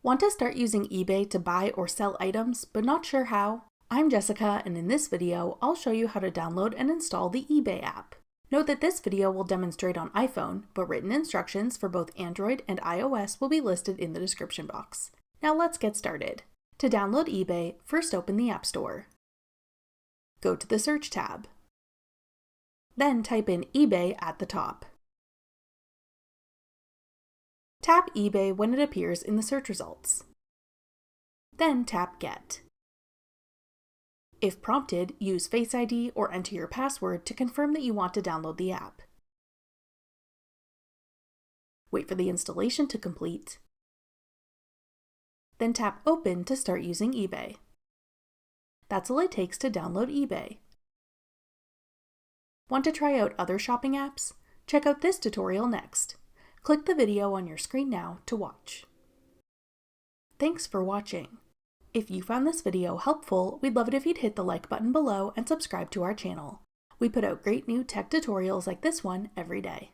Want to start using eBay to buy or sell items, but not sure how? I'm Jessica, and in this video, I'll show you how to download and install the eBay app. Note that this video will demonstrate on iPhone, but written instructions for both Android and iOS will be listed in the description box. Now let's get started. To download eBay, first open the App Store. Go to the Search tab. Then type in eBay at the top. Tap eBay when it appears in the search results. Then tap Get. If prompted, use Face ID or enter your password to confirm that you want to download the app. Wait for the installation to complete. Then tap Open to start using eBay. That's all it takes to download eBay. Want to try out other shopping apps? Check out this tutorial next. Click the video on your screen now to watch. Thanks for watching. If you found this video helpful, we'd love it if you'd hit the like button below and subscribe to our channel. We put out great new tech tutorials like this one every day.